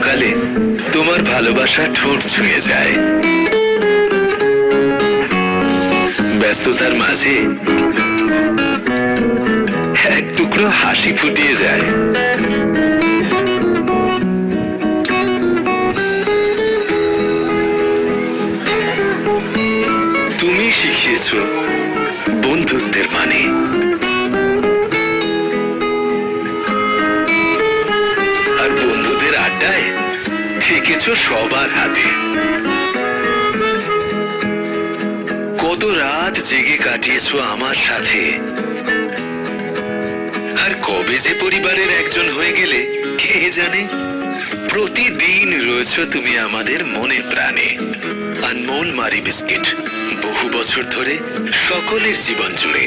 সকালে তোমার ভালোবাসা ঠোঁট ছুঁয়ে যায়, ব্যস্ততার মাঝে এক টুকরো হাসি ফুটিয়ে যায়। তুমি শিখিয়েছ বন্ধুত্বের মানে, আর বন্ধুদের আড্ডায় থেকেছ সবার হাতে। কত রাত জেগে কাটিয়েছ আমার সাথে, আর কবে যে পরিবারের একজন হয়ে গেলে কে জানে। প্রতিদিন রয়েছ তুমি আমাদের মনে প্রাণে। আনমোল মারি বিস্কিট, বহু বছর ধরে সকলের জীবন জুড়ে।